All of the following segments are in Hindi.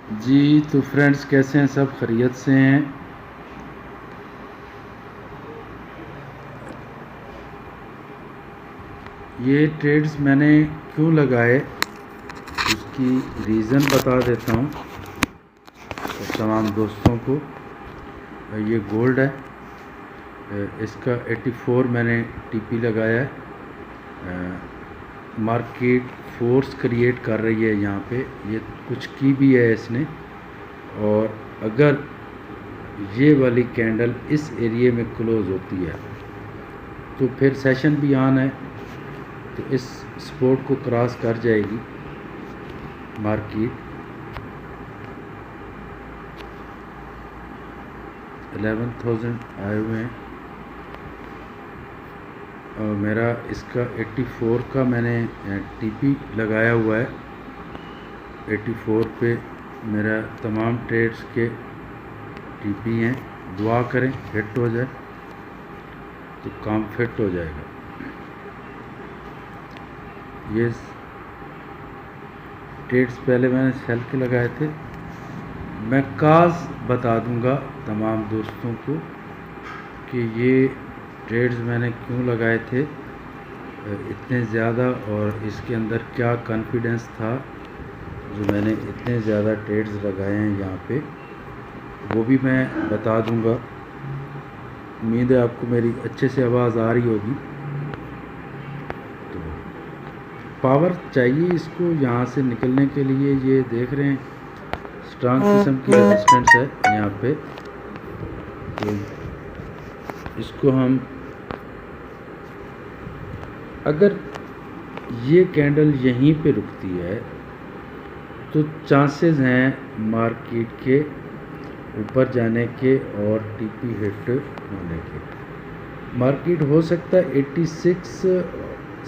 जी तो फ्रेंड्स, कैसे हैं? सब खैरियत से हैं? ये ट्रेड्स मैंने क्यों लगाए उसकी रीज़न बता देता हूँ तो तमाम दोस्तों को। ये गोल्ड है, इसका 84 मैंने टीपी लगाया है। मार्केट फोर्स क्रिएट कर रही है यहाँ पे, ये कुछ की भी है इसने। और अगर ये वाली कैंडल इस एरिए में क्लोज़ होती है तो फिर सेशन भी ऑन है, तो इस सपोर्ट को क्रॉस कर जाएगी मार्केट। 11,000 आए हुए हैं और मेरा इसका 84 का मैंने टीपी लगाया हुआ है। 84 पे मेरा तमाम ट्रेड्स के टीपी हैं। दुआ करें हिट हो जाए तो काम फिट हो जाएगा। ये ट्रेड्स पहले मैंने सेल के लगाए थे। मैं काज बता दूंगा तमाम दोस्तों को कि ये ट्रेड्स मैंने क्यों लगाए थे इतने ज़्यादा, और इसके अंदर क्या कॉन्फिडेंस था जो मैंने इतने ज़्यादा ट्रेड्स लगाए हैं यहाँ पे, वो भी मैं बता दूंगा। उम्मीद है आपको मेरी अच्छे से आवाज़ आ रही होगी। तो पावर चाहिए इसको यहाँ से निकलने के लिए। ये देख रहे हैं स्ट्रॉन्ग किस्म की रेजिस्टेंस है यहाँ पे, तो इसको हम, अगर ये कैंडल यहीं पे रुकती है तो चांसेस हैं मार्केट के ऊपर जाने के और टीपी हिट होने के। मार्केट हो सकता है 86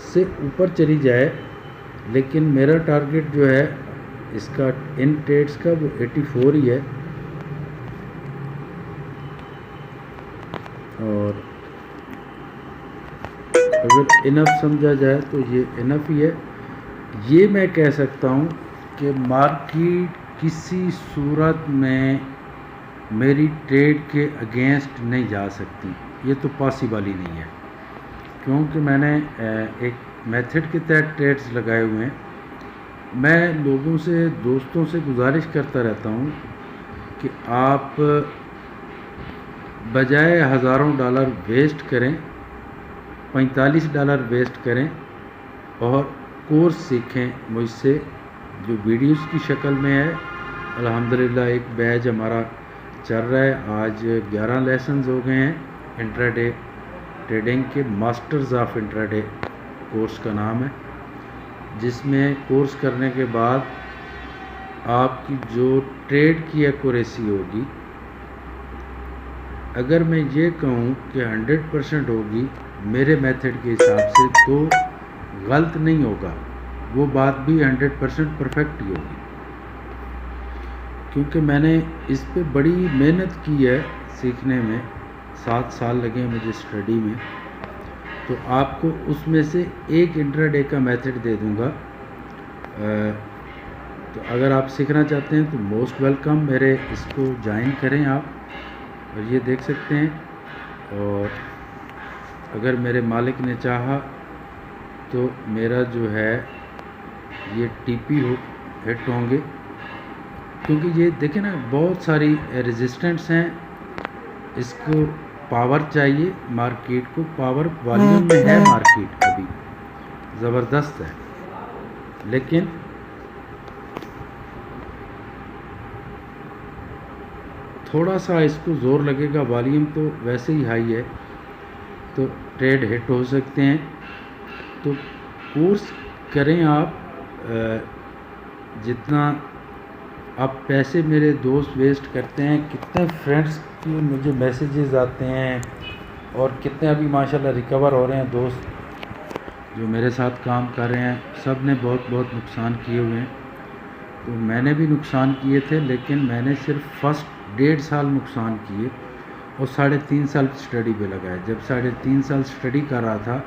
से ऊपर चली जाए, लेकिन मेरा टारगेट जो है इसका इन ट्रेड्स का वो 84 ही है। और अगर इनफ समझा जाए तो ये इनफ ही है। ये मैं कह सकता हूँ कि मार्केट किसी सूरत में मेरी ट्रेड के अगेंस्ट नहीं जा सकती, ये तो पॉसिबल ही नहीं है, क्योंकि मैंने एक मेथड के तहत ट्रेड्स लगाए हुए हैं। मैं लोगों से, दोस्तों से गुजारिश करता रहता हूँ कि आप बजाय हज़ारों डॉलर वेस्ट करें, $45 वेस्ट करें और कोर्स सीखें मुझसे, जो वीडियोस की शक्ल में है। अल्हम्दुलिल्लाह एक बैच हमारा चल रहा है, आज 11 लेसन्स हो गए हैं इंट्राडे ट्रेडिंग के। मास्टर्स ऑफ इंट्राडे कोर्स का नाम है, जिसमें कोर्स करने के बाद आपकी जो ट्रेड की एक्यूरेसी होगी, अगर मैं ये कहूँ कि 100% होगी मेरे मेथड के हिसाब से, तो गलत नहीं होगा, वो बात भी 100% परफेक्ट ही होगी। क्योंकि मैंने इस पे बड़ी मेहनत की है सीखने में, 7 साल लगे हैं मुझे स्टडी में। तो आपको उसमें से एक इंट्राडे का मेथड दे दूंगा। तो अगर आप सीखना चाहते हैं तो मोस्ट वेलकम, मेरे इसको ज्वाइन करें आप। और ये देख सकते हैं, और अगर मेरे मालिक ने चाहा तो मेरा जो है ये टीपी हिट होंगे, क्योंकि ये देखें ना बहुत सारी रेजिस्टेंट्स हैं। इसको पावर चाहिए, मार्केट को पावर, वॉल्यूम में है मार्केट अभी ज़बरदस्त है, लेकिन थोड़ा सा इसको ज़ोर लगेगा। वॉल्यूम तो वैसे ही हाई है, तो ट्रेड हिट हो सकते हैं। तो कोर्स करें आप, जितना आप पैसे मेरे दोस्त वेस्ट करते हैं, कितने फ्रेंड्स की मुझे मैसेजेस आते हैं, और कितने अभी माशाल्लाह रिकवर हो रहे हैं दोस्त जो मेरे साथ काम कर रहे हैं। सब ने बहुत बहुत नुकसान किए हुए हैं, तो मैंने भी नुकसान किए थे, लेकिन मैंने सिर्फ फर्स्ट 1.5 साल नुकसान किए और 3.5 साल स्टडी पे लगाए। जब 3.5 साल स्टडी कर रहा था,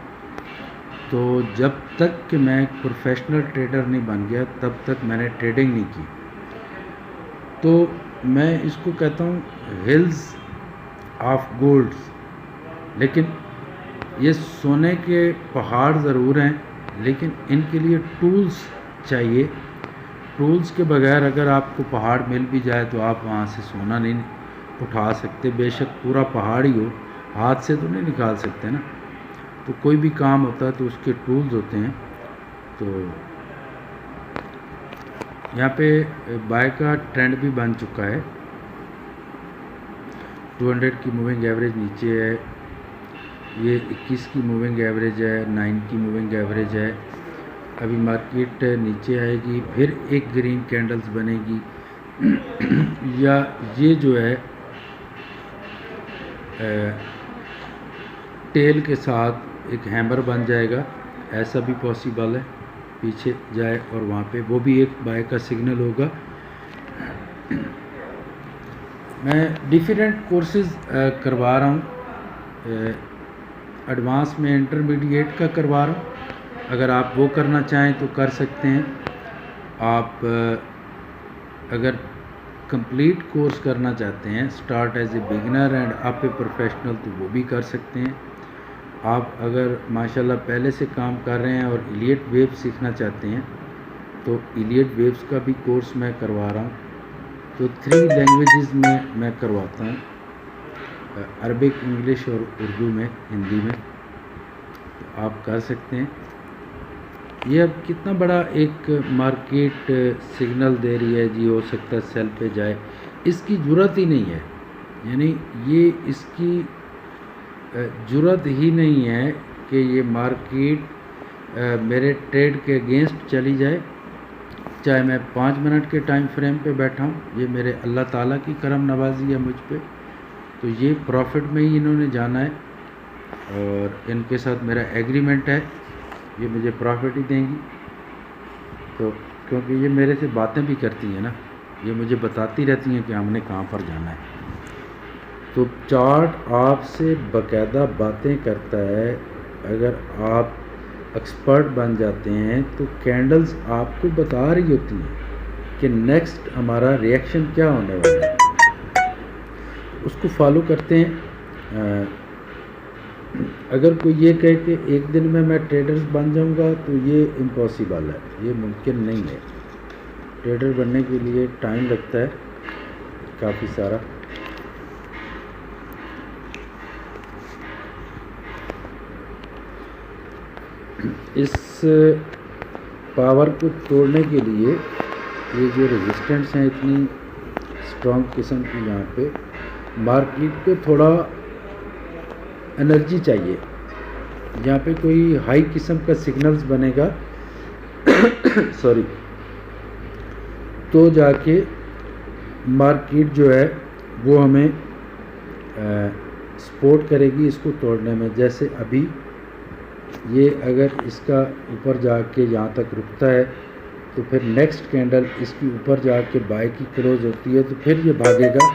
तो जब तक कि मैं प्रोफेशनल ट्रेडर नहीं बन गया तब तक मैंने ट्रेडिंग नहीं की। तो मैं इसको कहता हूँ हिल्स ऑफ गोल्ड्स। लेकिन ये सोने के पहाड़ ज़रूर हैं, लेकिन इनके लिए टूल्स चाहिए। टूल्स के बगैर अगर आपको पहाड़ मिल भी जाए तो आप वहाँ से सोना नहीं उठा सकते। बेशक पूरा पहाड़ ही हो, हाथ से तो नहीं निकाल सकते ना। तो कोई भी काम होता है तो उसके टूल्स होते हैं। तो यहाँ पे बाय का ट्रेंड भी बन चुका है। 200 की मूविंग एवरेज नीचे है, ये 21 की मूविंग एवरेज है, 9 की मूविंग एवरेज है। अभी मार्केट नीचे आएगी, फिर एक ग्रीन कैंडल्स बनेगी या ये जो है टेल के साथ एक हैमर बन जाएगा, ऐसा भी पॉसिबल है। पीछे जाए और वहाँ पे वो भी एक बाय का सिग्नल होगा। मैं डिफरेंट कोर्सेज करवा रहा हूँ, एडवांस में इंटरमीडिएट का करवा रहा हूँ। अगर आप वो करना चाहें तो कर सकते हैं। आप अगर कंप्लीट कोर्स करना चाहते हैं, start as a beginner end up a professional, तो वो भी कर सकते हैं। आप अगर माशाल्लाह पहले से काम कर रहे हैं और इलियट वेव सीखना चाहते हैं तो इलियट वेव्स का भी कोर्स मैं करवा रहा हूँ। तो 3 लैंग्वेजेस में मैं करवाता हूँ, अरबिक, इंग्लिश और उर्दू में, हिंदी में। तो आप कर सकते हैं। ये अब कितना बड़ा एक मार्केट सिग्नल दे रही है जी, हो सकता है सेल पे जाए, इसकी ज़रूरत ही नहीं है। यानी ये इसकी ज़रूरत ही नहीं है कि ये मार्केट मेरे ट्रेड के अगेंस्ट चली जाए, चाहे मैं 5 मिनट के टाइम फ्रेम पे बैठा हूँ। ये मेरे अल्लाह ताला की करम नवाजी है मुझ पे। तो ये प्रॉफिट में ही इन्होंने जाना है और इनके साथ मेरा एग्रीमेंट है, ये मुझे प्रॉफिट ही देंगी। तो क्योंकि ये मेरे से बातें भी करती हैं ना, ये मुझे बताती रहती हैं कि हमने कहाँ पर जाना है। तो चार्ट आपसे बाकायदा बातें करता है। अगर आप एक्सपर्ट बन जाते हैं तो कैंडल्स आपको बता रही होती हैं कि नेक्स्ट हमारा रिएक्शन क्या होने वाला है, उसको फॉलो करते हैं। अगर कोई ये कहे कि एक दिन में मैं ट्रेडर्स बन जाऊंगा तो ये इम्पॉसिबल है, ये मुमकिन नहीं है। ट्रेडर बनने के लिए टाइम लगता है काफ़ी सारा। इस पावर को तोड़ने के लिए ये जो रेजिस्टेंस हैं इतनी स्ट्रॉन्ग किस्म की, यहाँ पे मार्केट को थोड़ा एनर्जी चाहिए। यहाँ पे कोई हाई किस्म का सिग्नल्स बनेगा सॉरी, तो जाके मार्केट जो है वो हमें सपोर्ट करेगी इसको तोड़ने में। जैसे अभी ये अगर इसका ऊपर जाके यहाँ तक रुकता है तो फिर नेक्स्ट कैंडल इसकी ऊपर जाके बाय की क्लोज होती है, तो फिर ये भागेगा,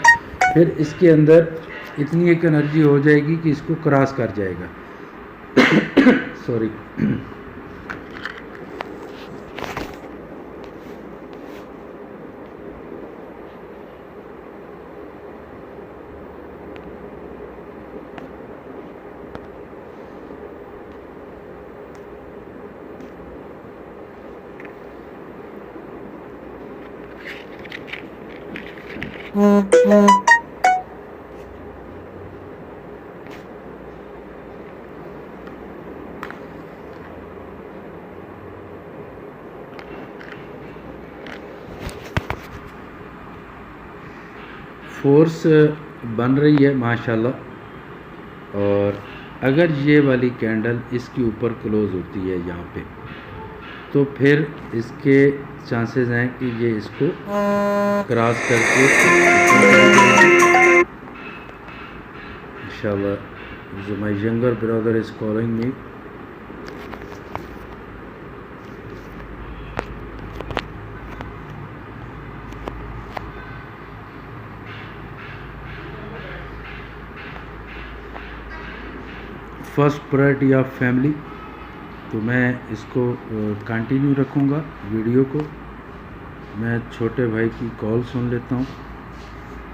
फिर इसके अंदर इतनी एक एनर्जी हो जाएगी कि इसको क्रॉस कर जाएगा सॉरी। फोर्स बन रही है माशाल्लाह। और अगर ये वाली कैंडल इसके ऊपर क्लोज होती है यहाँ पे, तो फिर इसके चांसेस हैं कि ये इसको क्रॉस करके इंशाल्लाह। My younger brother is calling me. First priority of family. तो मैं इसको कंटिन्यू रखूँगा वीडियो को। मैं छोटे भाई की कॉल सुन लेता हूँ।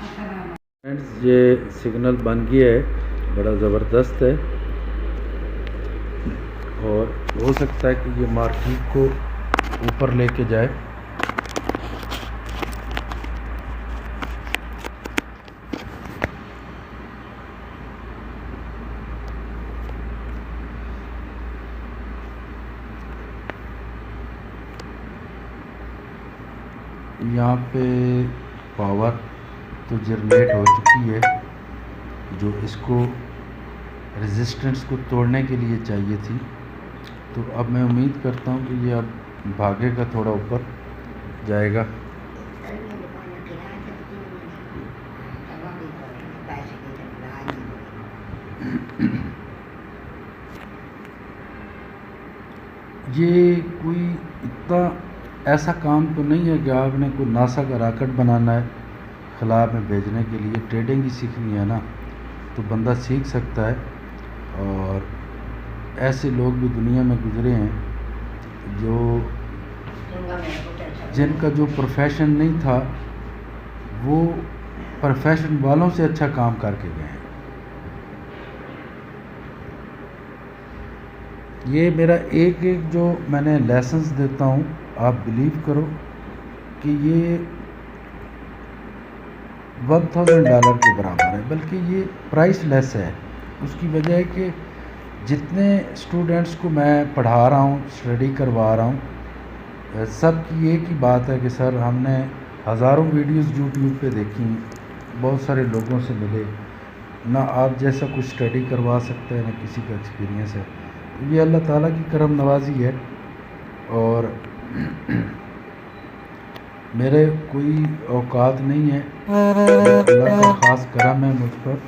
फ्रेंड्स, ये सिग्नल बन गया है, बड़ा ज़बरदस्त है और हो सकता है कि ये मार्केट को ऊपर लेके जाए। यहाँ पे पावर तो जनरेट हो चुकी है, जो इसको रेजिस्टेंस को तोड़ने के लिए चाहिए थी। तो अब मैं उम्मीद करता हूँ कि ये अब भागेगा, थोड़ा ऊपर जाएगा। ये कोई इतना ऐसा काम तो नहीं है कि आपने कोई नासा का रॉकेट बनाना है खला में भेजने के लिए। ट्रेडिंग ही सीखनी है ना, तो बंदा सीख सकता है। और ऐसे लोग भी दुनिया में गुजरे हैं जिनका जो प्रोफेशन नहीं था वो प्रोफेशन वालों से अच्छा काम करके गए हैं। ये मेरा एक एक जो मैंने लेसन्स देता हूँ, आप बिलीव करो कि ये $1000 के बराबर है, बल्कि ये प्राइस लेस है। उसकी वजह है कि जितने स्टूडेंट्स को मैं पढ़ा रहा हूँ, स्टडी करवा रहा हूँ, सब की एक ही बात है कि सर हमने हज़ारों वीडियोस यूट्यूब पे देखी, बहुत सारे लोगों से मिले, ना आप जैसा कुछ स्टडी करवा सकते हैं, ना किसी का एक्सपीरियंस है। ये अल्लाह ताला की करम नवाजी है और मेरे कोई औकात नहीं है, अल्लाह का ख़ास करम है मुझ पर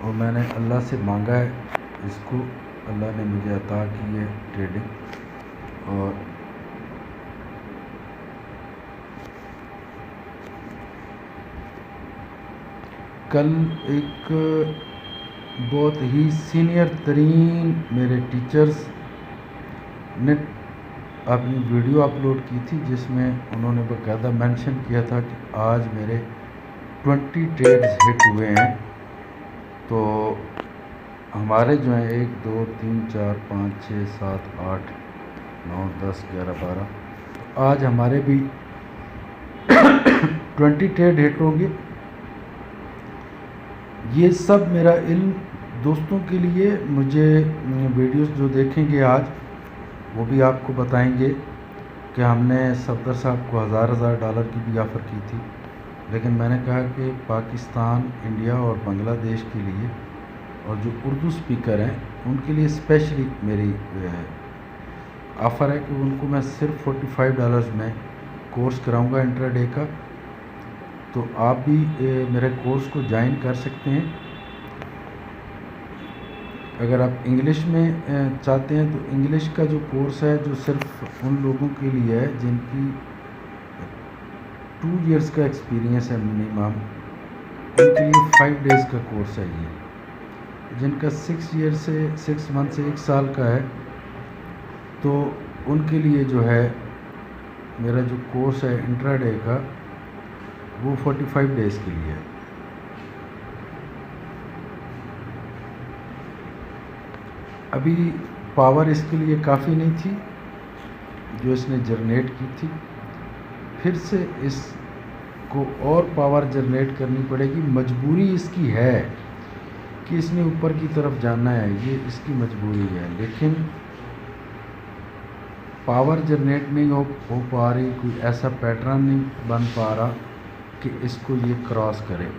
और मैंने अल्लाह से मांगा है इसको, अल्लाह ने मुझे अता की है ट्रेडिंग। और कल एक बहुत ही सीनियर तरीन मेरे टीचर्स ने अपनी वीडियो अपलोड की थी, जिसमें उन्होंने बाकायदा मेंशन किया था कि आज मेरे 20 ट्रेड्स हिट हुए हैं। तो हमारे जो हैं 1 2 3 4 5 6 7 8 9 10 11 12, आज हमारे भी 20 ट्रेड हिट होंगे। ये सब मेरा इल्म दोस्तों के लिए, मुझे वीडियोस जो देखेंगे आज वो भी आपको बताएंगे कि हमने सफदर साहब को $1000 की भी ऑफ़र की थी, लेकिन मैंने कहा कि पाकिस्तान, इंडिया और बांग्लादेश के लिए और जो उर्दू स्पीकर हैं उनके लिए स्पेशली मेरी ऑफ़र है कि उनको मैं सिर्फ $45 में कोर्स कराऊंगा इंट्राडे का। तो आप भी मेरे कोर्स को ज्वाइन कर सकते हैं। अगर आप इंग्लिश में चाहते हैं तो इंग्लिश का जो कोर्स है, जो सिर्फ उन लोगों के लिए है जिनकी 2 इयर्स का एक्सपीरियंस है मिनिमम, उनके लिए 5 डेज़ का कोर्स है। ये जिनका 6 मंथ से 1 साल का है, तो उनके लिए जो है मेरा जो कोर्स है इंट्राडे का, वो 45 डेज़ के लिए है। अभी पावर इसके लिए काफ़ी नहीं थी जो इसने जनरेट की थी, फिर से इसको और पावर जनरेट करनी पड़ेगी। मजबूरी इसकी है कि इसने ऊपर की तरफ जाना है, ये इसकी मजबूरी है, लेकिन पावर जनरेट नहीं हो पा रही, कोई ऐसा पैटर्न नहीं बन पा रहा कि इसको ये क्रॉस करे।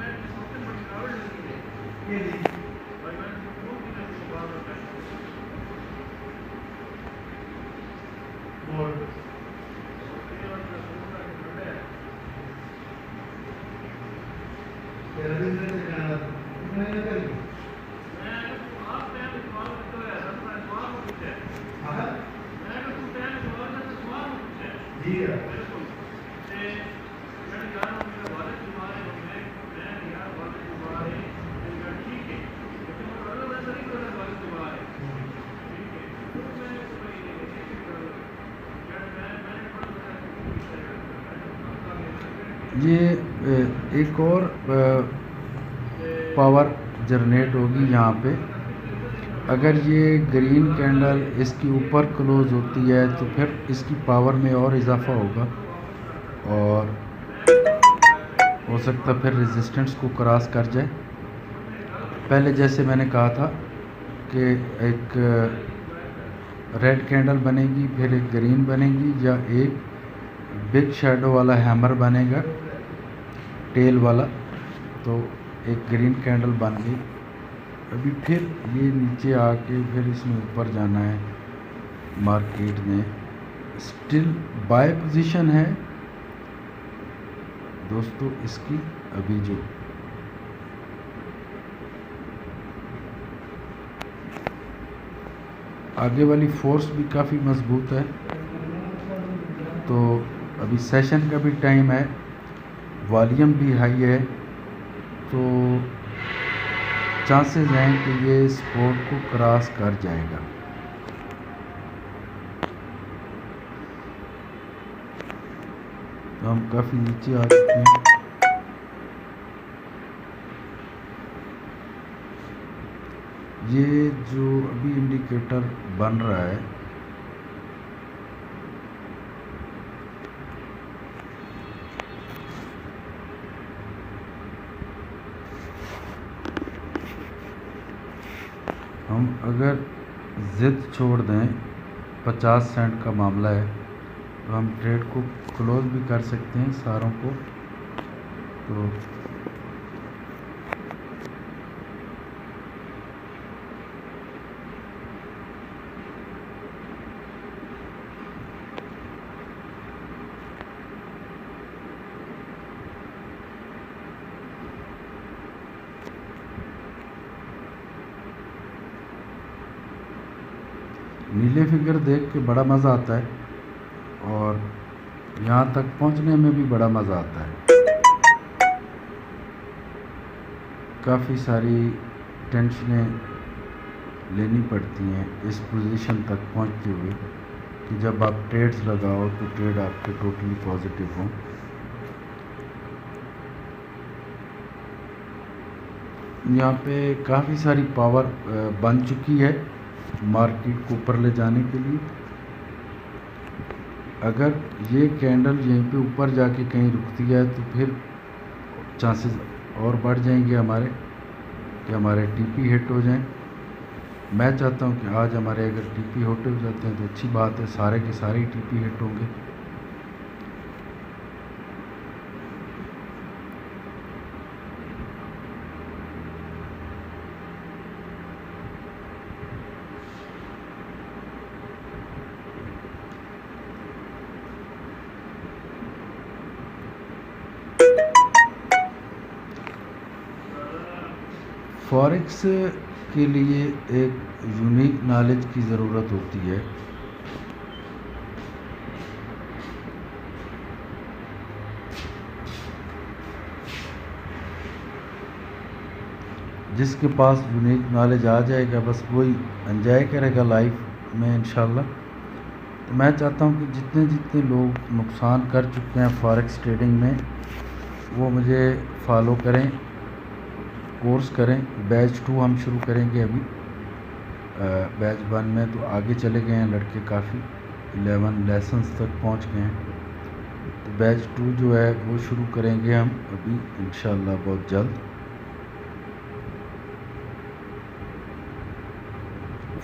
एक और पावर जनरेट होगी यहाँ पे। अगर ये ग्रीन कैंडल इसके ऊपर क्लोज होती है तो फिर इसकी पावर में और इजाफा होगा और हो सकता है फिर रेजिस्टेंस को क्रॉस कर जाए। पहले जैसे मैंने कहा था कि एक रेड कैंडल बनेगी, फिर एक ग्रीन बनेगी, या एक बिग शैडो वाला हैमर बनेगा टेल वाला, तो एक ग्रीन कैंडल बन गई। अभी फिर ये नीचे आके फिर इसमें ऊपर जाना है। मार्केट में स्टिल बाय पोजीशन है दोस्तों इसकी। अभी जो आगे वाली फोर्स भी काफ़ी मजबूत है। तो अभी सेशन का भी टाइम है, वॉल्यूम भी हाई है, तो चांसेस हैं कि ये सपोर्ट को क्रॉस कर जाएगा। तो हम काफ़ी नीचे आ चुके हैं। ये जो अभी इंडिकेटर बन रहा है हम अगर ज़िद छोड़ दें, 50 सेंट का मामला है, तो हम ट्रेड को क्लोज भी कर सकते हैं सारों को। तो नीले फिगर देख के बड़ा मज़ा आता है और यहाँ तक पहुँचने में भी बड़ा मज़ा आता है। काफ़ी सारी टेंशनें लेनी पड़ती हैं इस पोजीशन तक पहुँचते हुए कि जब आप ट्रेड्स लगाओ तो ट्रेड आपके टोटली पॉजिटिव हों। यहाँ पे काफ़ी सारी पावर बन चुकी है मार्केट को ऊपर ले जाने के लिए। अगर ये कैंडल यहीं पे ऊपर जाके कहीं रुकती है तो फिर चांसेस और बढ़ जाएंगे हमारे कि हमारे टीपी हिट हो जाएं। मैं चाहता हूं कि आज हमारे अगर टीपी हिट हो जाते हैं तो अच्छी बात है, सारे के सारे टीपी हिट होंगे। फॉरेक्स के लिए एक यूनिक नॉलेज की ज़रूरत होती है। जिसके पास यूनिक नॉलेज आ जाएगा बस वही एंजॉय करेगा लाइफ में इंशाल्लाह। तो मैं चाहता हूँ कि जितने जितने लोग नुकसान कर चुके हैं फॉरेक्स ट्रेडिंग में वो मुझे फॉलो करें, कोर्स करें। बैच 2 हम शुरू करेंगे अभी। बैच 1 में तो आगे चले गए हैं लड़के, काफ़ी 11 लेसन्स तक पहुंच गए हैं। तो बैच 2 जो है वो शुरू करेंगे हम अभी इंशाल्लाह बहुत जल्द।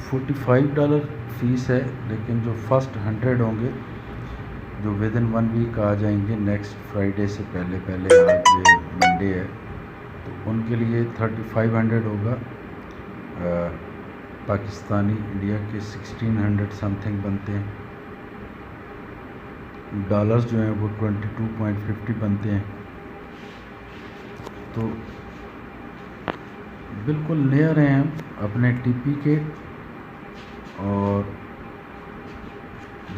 $45 फ़ीस है, लेकिन जो फर्स्ट 100 होंगे जो विद इन 1 वीक आ जाएंगे नेक्स्ट फ्राइडे से पहले पहले, आज मंडे है तो उनके लिए 3500 होगा। पाकिस्तानी इंडिया के 1600 समथिंग बनते हैं। डॉलर्स जो हैं वो 22.50 बनते हैं। तो बिल्कुल नियर हैं हम अपने टीपी के। और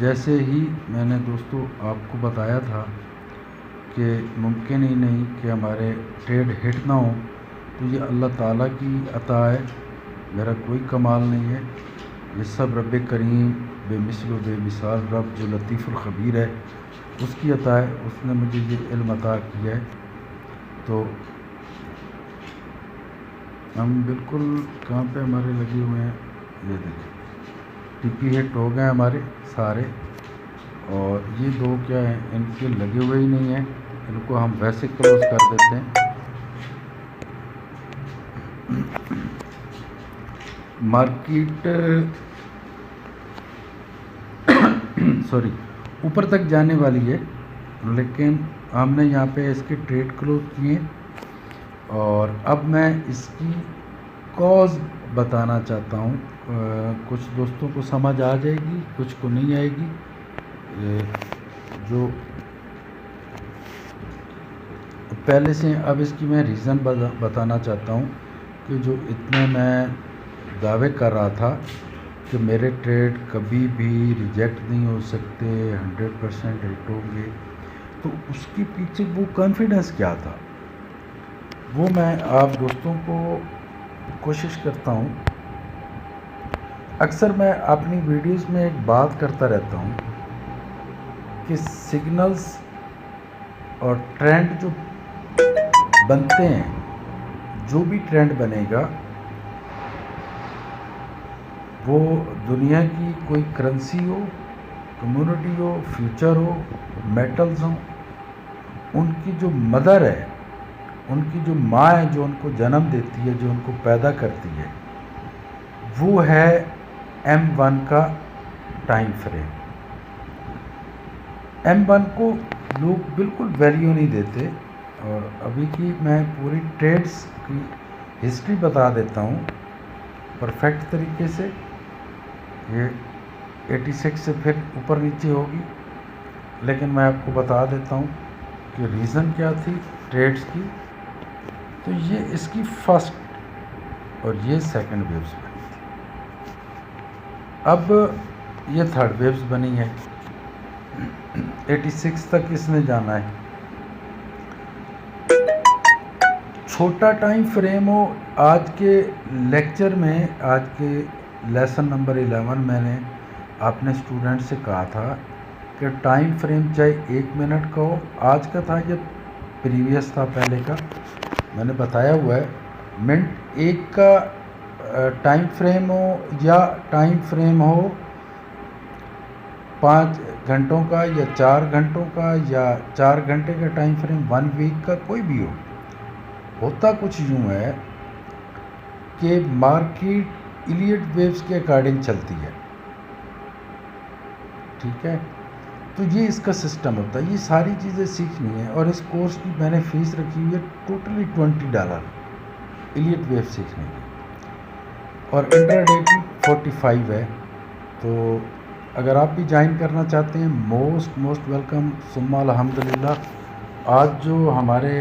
जैसे ही मैंने दोस्तों आपको बताया था कि मुमकिन ही नहीं कि हमारे ट्रेड हिट ना हो, तो ये अल्लाह ताला की अता है, मेरा कोई कमाल नहीं है। ये सब रब करीम बेमिसल व बेमिसाल रब जो लतीफ़ुल ख़बीर है उसकी अता है। उसने मुझे ये इल्म अता किया है तो हम बिल्कुल कहाँ पे हमारे लगे हुए हैं, ये देखिए टीपी हिट हो गए हमारे सारे, और ये दो क्या है, इनके लगे हुए ही नहीं हैं, इनको हम वैसे क्लोज कर देते हैं। मार्केट सॉरी ऊपर तक जाने वाली है, लेकिन हमने यहाँ पे इसके ट्रेड क्लोज किए, और अब मैं इसकी कॉज बताना चाहता हूँ। कुछ दोस्तों को समझ आ जाएगी, कुछ को नहीं आएगी। जो पहले से अब इसकी मैं रीज़न बताना चाहता हूँ कि जो इतने मैं दावे कर रहा था कि मेरे ट्रेड कभी भी रिजेक्ट नहीं हो सकते, 100% हिट होंगे, तो उसके पीछे वो कॉन्फिडेंस क्या था, वो मैं आप दोस्तों को कोशिश करता हूँ। अक्सर मैं अपनी वीडियोस में एक बात करता रहता हूँ कि सिग्नल्स और ट्रेंड जो बनते हैं, जो भी ट्रेंड बनेगा वो दुनिया की कोई करेंसी हो, कम्युनिटी हो, फ्यूचर हो, मेटल्स हो, उनकी जो मदर है, उनकी जो माँ है, जो उनको जन्म देती है, जो उनको पैदा करती है, वो है M1 का टाइम फ्रेम। M1 को लोग बिल्कुल वैल्यू नहीं देते, और अभी की मैं पूरी ट्रेड्स की हिस्ट्री बता देता हूँ परफेक्ट तरीके से। ये 86 से फिर ऊपर नीचे होगी, लेकिन मैं आपको बता देता हूँ कि रीज़न क्या थी ट्रेड्स की। तो ये इसकी फर्स्ट और ये सेकंड वेव्स बनी थी, अब ये थर्ड वेव्स बनी है। 86 तक इसने जाना है। छोटा टाइम फ्रेम हो, आज के लेक्चर में, आज के लेसन नंबर 11 मैंने अपने स्टूडेंट से कहा था कि टाइम फ्रेम चाहे 1 मिनट का हो, आज का था या प्रीवियस था पहले का, मैंने बताया हुआ है। मिनट 1 का टाइम फ्रेम हो या टाइम फ्रेम हो 5 घंटों का या 4 घंटों का या 4 घंटे का टाइम फ्रेम, 1 वीक का, कोई भी हो, होता कुछ यूँ है कि मार्केट इलियट वेव्स के अकॉर्डिंग चलती है, ठीक है। तो ये इसका सिस्टम होता है। ये सारी चीज़ें सीखनी है, और इस कोर्स की मैंने फ़ीस रखी हुई है टोटली $20 इलियट वेव सीखने की, और इंट्राडे की 45 है। तो अगर आप भी ज्वाइन करना चाहते हैं, मोस्ट वेलकम। सुम्मा अल्हम्दुलिल्लाह। आज जो हमारे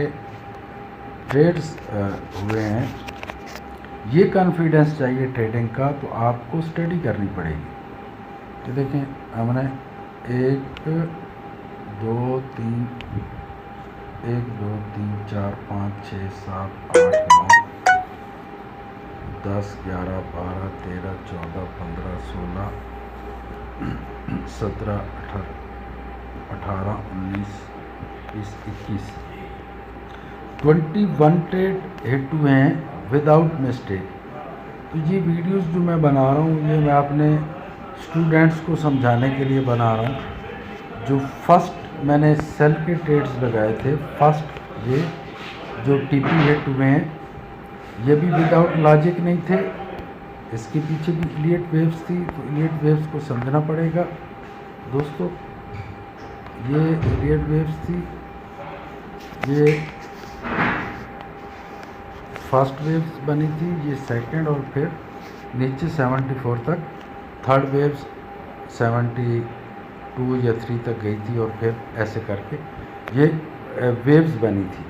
ट्रेड्स हुए हैं, ये कॉन्फिडेंस चाहिए ट्रेडिंग का, तो आपको स्टडी करनी पड़ेगी। तो देखें, हमने 1 2 3 4 5 6 7 8 9 10 11 12 13 14 15 16 17 18 19 20 21 21 ट्रेड हिट हुए हैं विदाउट मिस्टेक। तो ये वीडियोस जो मैं बना रहा हूँ, ये मैं अपने स्टूडेंट्स को समझाने के लिए बना रहा हूँ। जो फर्स्ट मैंने सेल के ट्रेड्स लगाए थे, फर्स्ट ये जो टीपी हिट हुए हैं, ये भी विदाउट लॉजिक नहीं थे, इसके पीछे भी इलियट वेव्स थी। तो इलियट वेव्स को समझना पड़ेगा दोस्तों। ये इलियट वेव्स थी, ये फर्स्ट वेव्स बनी थी, ये सेकंड, और फिर नीचे 74 तक थर्ड वेव्स 72 या 3 तक गई थी, और फिर ऐसे करके ये वेव्स बनी थी।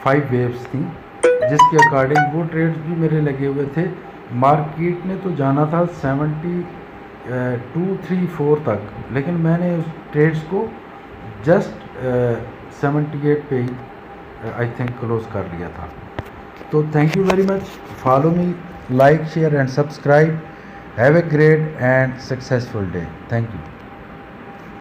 5 वेव्स थी, जिसके अकॉर्डिंग वो ट्रेड्स भी मेरे लगे हुए थे। मार्केट ने तो जाना था 72 3 4 तक, लेकिन मैंने उस ट्रेड्स को जस्ट 78 पे ही आई थिंक क्लोज कर लिया था। तो thank you very much. Follow me, like, share and subscribe. Have a great and successful day. Thank you.